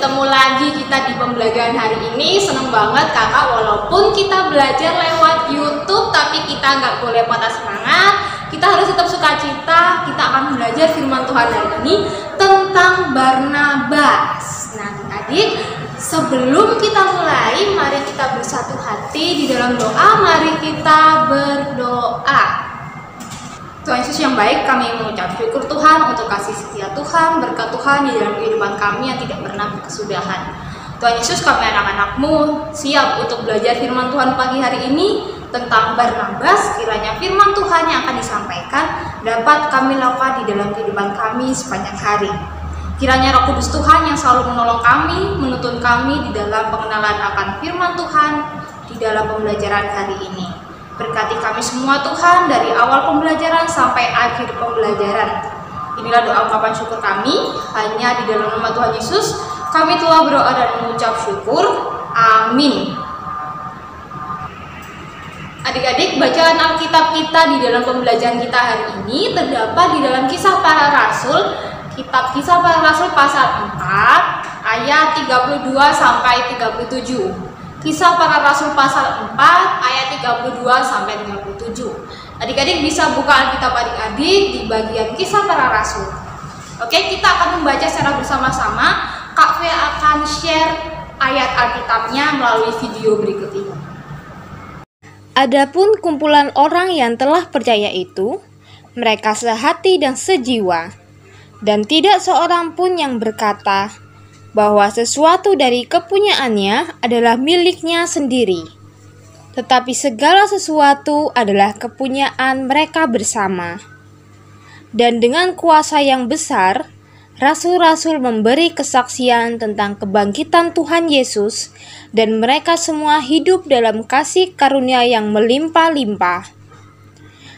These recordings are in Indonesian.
ketemu lagi kita di pembelajaran hari ini. Seneng banget kakak, walaupun kita belajar lewat YouTube, tapi kita nggak boleh patah semangat. Kita harus tetap sukacita. Kita akan belajar firman Tuhan hari ini tentang Barnabas. Nah adik, sebelum kita mulai, mari kita bersatu hati di dalam doa. Mari kita berdoa. Tuhan Yesus yang baik, kami mengucap syukur Tuhan untuk kasih setia Tuhan, berkat Tuhan di dalam kehidupan kami yang tidak pernah berkesudahan. Tuhan Yesus, kami anak-anak-Mu siap untuk belajar firman Tuhan pagi hari ini tentang Barnabas. Kiranya firman Tuhan yang akan disampaikan dapat kami lakukan di dalam kehidupan kami sepanjang hari. Kiranya Roh Kudus Tuhan yang selalu menolong kami, menuntun kami di dalam pengenalan akan firman Tuhan di dalam pembelajaran hari ini. Berkati kami semua Tuhan dari awal pembelajaran sampai akhir pembelajaran. Inilah doa ungkapan syukur kami, hanya di dalam nama Tuhan Yesus kami telah berdoa dan mengucap syukur. Amin. Adik-adik, bacaan Alkitab kita di dalam pembelajaran kita hari ini terdapat di dalam Kisah Para Rasul, kitab Kisah Para Rasul pasal 4 ayat 32 sampai 37. Kisah Para Rasul pasal 4 ayat 32 sampai 37. Adik-adik bisa buka Alkitab adik-adik di bagian Kisah Para Rasul. Oke, kita akan membaca secara bersama-sama. Kak V akan share ayat Alkitabnya melalui video berikut ini. Adapun kumpulan orang yang telah percaya itu, mereka sehati dan sejiwa, dan tidak seorang pun yang berkata bahwa sesuatu dari kepunyaannya adalah miliknya sendiri, tetapi segala sesuatu adalah kepunyaan mereka bersama. Dan dengan kuasa yang besar, rasul-rasul memberi kesaksian tentang kebangkitan Tuhan Yesus, dan mereka semua hidup dalam kasih karunia yang melimpah-limpah.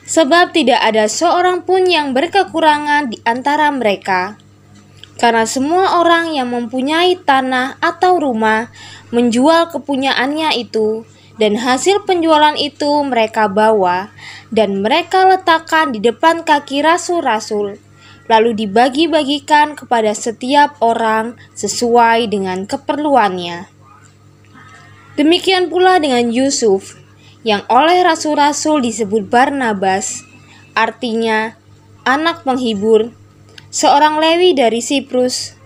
Sebab tidak ada seorang pun yang berkekurangan di antara mereka, karena semua orang yang mempunyai tanah atau rumah menjual kepunyaannya itu, dan hasil penjualan itu mereka bawa, dan mereka letakkan di depan kaki rasul-rasul, lalu dibagi-bagikan kepada setiap orang sesuai dengan keperluannya. Demikian pula dengan Yusuf, yang oleh rasul-rasul disebut Barnabas, artinya anak penghibur, seorang Lewi dari Siprus.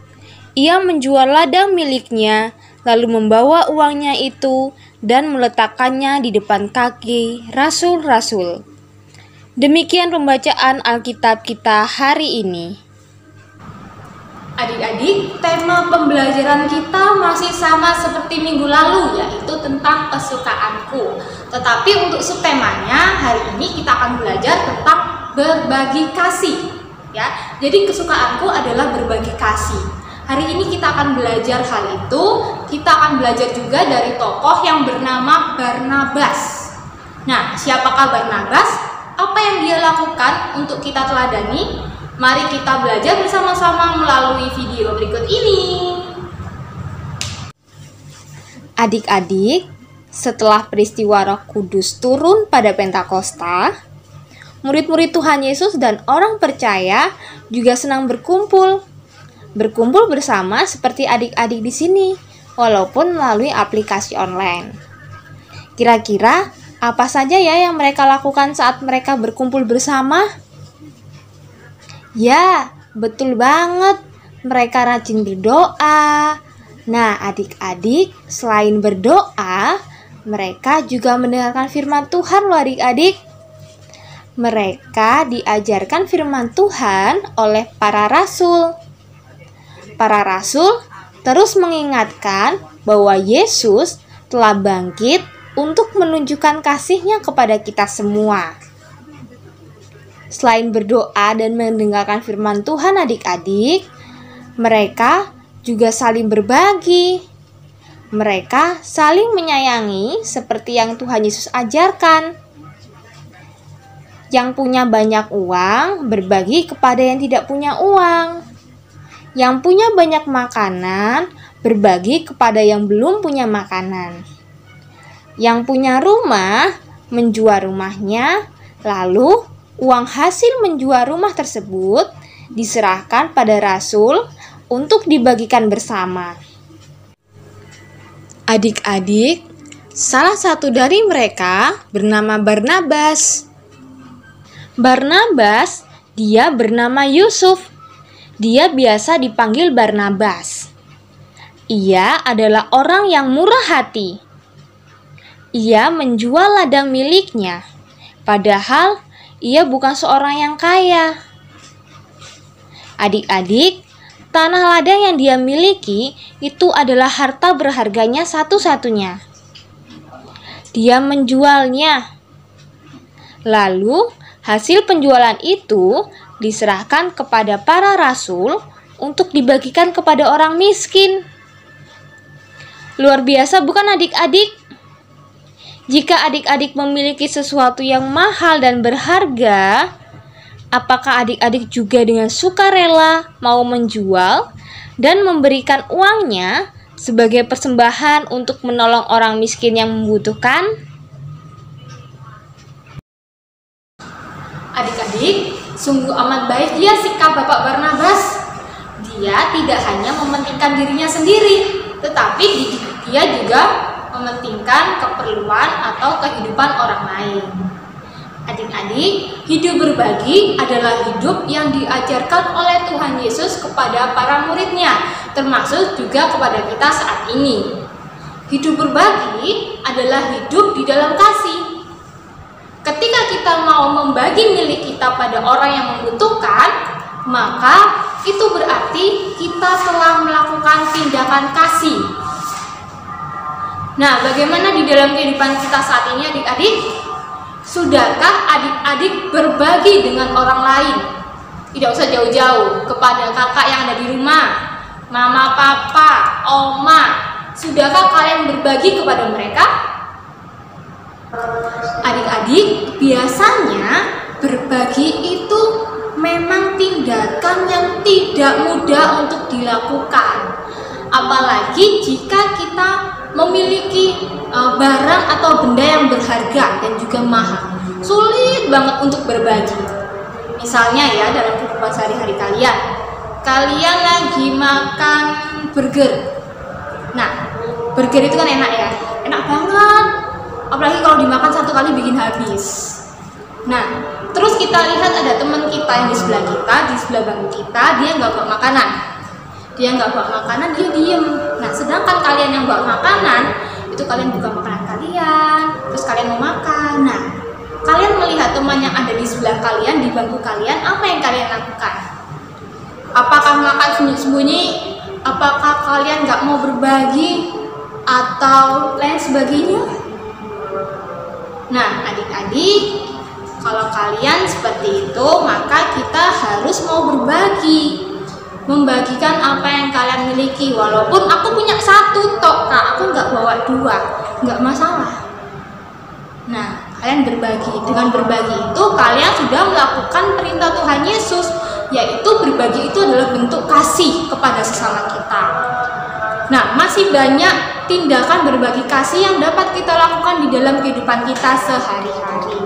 Ia menjual ladang miliknya, lalu membawa uangnya itu dan meletakkannya di depan kaki rasul-rasul. Demikian pembacaan Alkitab kita hari ini. Adik-adik, tema pembelajaran kita masih sama seperti minggu lalu, yaitu tentang kesukaanku. Tetapi untuk subtemanya hari ini kita akan belajar tentang berbagi kasih. Ya, jadi kesukaanku adalah berbagi kasih. Hari ini kita akan belajar hal itu. Kita akan belajar juga dari tokoh yang bernama Barnabas. Nah, siapakah Barnabas? Apa yang dia lakukan untuk kita teladani? Mari kita belajar bersama-sama melalui video berikut ini. Adik-adik, setelah peristiwa Roh Kudus turun pada Pentakosta, murid-murid Tuhan Yesus dan orang percaya juga senang berkumpul bersama seperti adik-adik di sini, walaupun melalui aplikasi online. Kira-kira apa saja ya yang mereka lakukan saat mereka berkumpul bersama? Ya, betul banget. Mereka rajin berdoa. Nah, adik-adik, selain berdoa, mereka juga mendengarkan firman Tuhan loh adik-adik. Mereka diajarkan firman Tuhan oleh para rasul. Para rasul terus mengingatkan bahwa Yesus telah bangkit untuk menunjukkan kasih-Nya kepada kita semua. Selain berdoa dan mendengarkan firman Tuhan adik-adik, mereka juga saling berbagi. Mereka saling menyayangi seperti yang Tuhan Yesus ajarkan. Yang punya banyak uang berbagi kepada yang tidak punya uang. Yang punya banyak makanan berbagi kepada yang belum punya makanan. Yang punya rumah menjual rumahnya, lalu uang hasil menjual rumah tersebut diserahkan pada rasul untuk dibagikan bersama. Adik-adik, salah satu dari mereka bernama Barnabas. Barnabas, dia bernama Yusuf. Dia biasa dipanggil Barnabas. Ia adalah orang yang murah hati. Ia menjual ladang miliknya, padahal ia bukan seorang yang kaya. Adik-adik, tanah ladang yang dia miliki itu adalah harta berharganya satu-satunya. Dia menjualnya. Lalu, hasil penjualan itu diserahkan kepada para rasul untuk dibagikan kepada orang miskin. Luar biasa bukan adik-adik? Jika adik-adik memiliki sesuatu yang mahal dan berharga, apakah adik-adik juga dengan sukarela mau menjual dan memberikan uangnya sebagai persembahan untuk menolong orang miskin yang membutuhkan? Adik-adik, sungguh amat baik ya sikap Bapak Barnabas. Dia tidak hanya mementingkan dirinya sendiri, tetapi dia juga mementingkan keperluan atau kehidupan orang lain. Adik-adik, hidup berbagi adalah hidup yang diajarkan oleh Tuhan Yesus kepada para muridnya, termasuk juga kepada kita saat ini. Hidup berbagi adalah hidup di dalam kasih. Ketika kita mau membagi milik kita pada orang yang membutuhkan, maka itu berarti kita telah melakukan tindakan kasih. Nah, bagaimana di dalam kehidupan kita saat ini adik-adik? Sudahkah adik-adik berbagi dengan orang lain? Tidak usah jauh-jauh, kepada kakak yang ada di rumah, mama, papa, oma. Sudahkah kalian berbagi kepada mereka? Adik-adik, biasanya berbagi itu memang tindakan yang tidak mudah untuk dilakukan. Apalagi jika kita memiliki barang atau benda yang berharga dan juga mahal. Sulit banget untuk berbagi. Misalnya ya, dalam kehidupan sehari-hari kalian lagi makan burger. Nah, burger itu kan enak ya, enak banget. Apalagi kalau dimakan satu kali bikin habis. Nah, terus kita lihat ada teman kita yang di sebelah kita, di sebelah bangku kita, dia nggak bawa makanan. Dia diem. Nah, sedangkan kalian yang bawa makanan, itu kalian buka makanan kalian, terus kalian mau makan. Nah, kalian melihat teman yang ada di sebelah kalian, di bangku kalian, apa yang kalian lakukan? Apakah makan sembunyi-sembunyi? Apakah kalian nggak mau berbagi? Atau lain sebagainya? Nah, adik-adik, kalau kalian seperti itu, maka kita harus mau berbagi. Membagikan apa yang kalian miliki. Walaupun aku punya satu tok, Kak, aku nggak bawa dua, nggak masalah. Nah, kalian berbagi. Dengan berbagi itu, kalian sudah melakukan perintah Tuhan Yesus, yaitu berbagi itu adalah bentuk kasih kepada sesama kita. Nah, masih banyak tindakan berbagi kasih yang dapat kita lakukan di dalam kehidupan kita sehari-hari.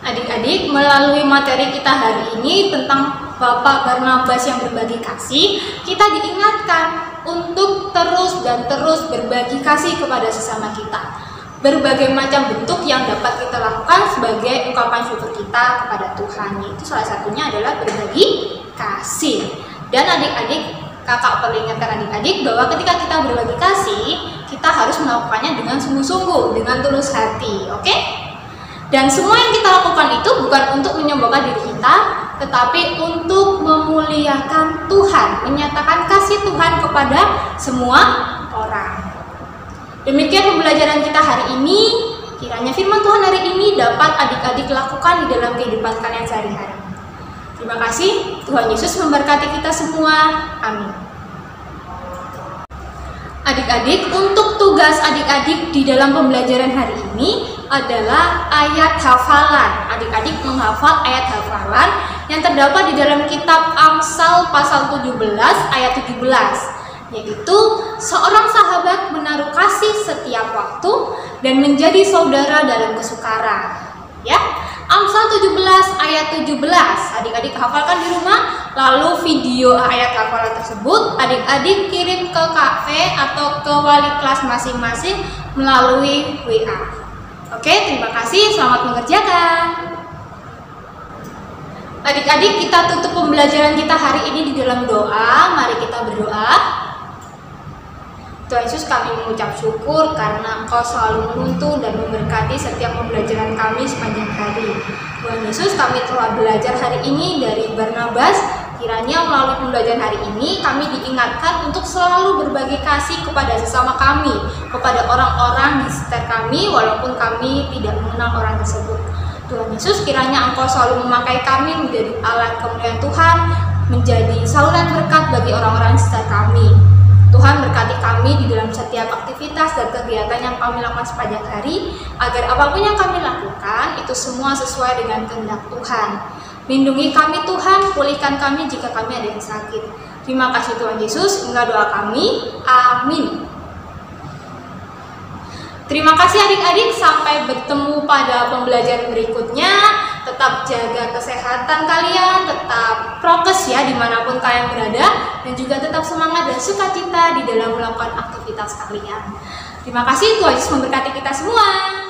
Adik-adik, melalui materi kita hari ini tentang Bapak Barnabas yang berbagi kasih, kita diingatkan untuk terus dan terus berbagi kasih kepada sesama kita. Berbagai macam bentuk yang dapat kita lakukan sebagai ungkapan syukur kita kepada Tuhan, yaitu salah satunya adalah berbagi kasih. Dan adik-adik, kakak perlu ingatkan adik-adik bahwa ketika kita berbagi kasih, kita harus melakukannya dengan sungguh-sungguh, dengan tulus hati, oke? Dan semua yang kita lakukan itu bukan untuk menyombongkan diri kita, tetapi untuk memuliakan Tuhan, menyatakan kasih Tuhan kepada semua orang. Demikian pembelajaran kita hari ini. Kiranya firman Tuhan hari ini dapat adik-adik lakukan di dalam kehidupan kalian sehari-hari. Terima kasih. Tuhan Yesus memberkati kita semua. Amin. Adik-adik, untuk tugas adik-adik di dalam pembelajaran hari ini adalah ayat hafalan. Adik-adik menghafal ayat hafalan yang terdapat di dalam kitab Amsal pasal 17 ayat 17, yaitu seorang sahabat menaruh kasih setiap waktu dan menjadi saudara dalam kesukaran. Ya, Amsal 17 ayat 17. Adik-adik hafalkan di rumah. Lalu video ayat hafalan tersebut adik-adik kirim ke KV atau ke wali kelas masing-masing melalui WA. Oke, terima kasih. Selamat mengerjakan. Adik-adik, kita tutup pembelajaran kita hari ini di dalam doa. Mari kita berdoa. Tuhan Yesus, kami mengucap syukur karena Engkau selalu menuntun dan memberkati setiap pembelajaran kami sepanjang hari. Tuhan Yesus, kami telah belajar hari ini dari Barnabas. Kiranya melalui pembelajaran hari ini kami diingatkan untuk selalu berbagi kasih kepada sesama kami, kepada orang-orang di sekitar kami walaupun kami tidak mengenal orang tersebut. Tuhan Yesus, kiranya Engkau selalu memakai kami menjadi alat kemuliaan Tuhan, menjadi saluran berkat bagi orang-orang di sekitar kami. Tuhan berkati kami di dalam setiap aktivitas dan kegiatan yang kami lakukan sepanjang hari, agar apapun yang kami lakukan itu semua sesuai dengan kehendak Tuhan. Lindungi kami Tuhan, pulihkan kami jika kami ada yang sakit. Terima kasih Tuhan Yesus, inilah doa kami. Amin. Terima kasih adik-adik, sampai bertemu pada pembelajaran berikutnya. Tetap jaga kesehatan kalian, tetap prokes ya dimanapun kalian berada, dan juga tetap semangat dan sukacita di dalam melakukan aktivitas kalian. Terima kasih, Tuhan Yesus memberkati kita semua.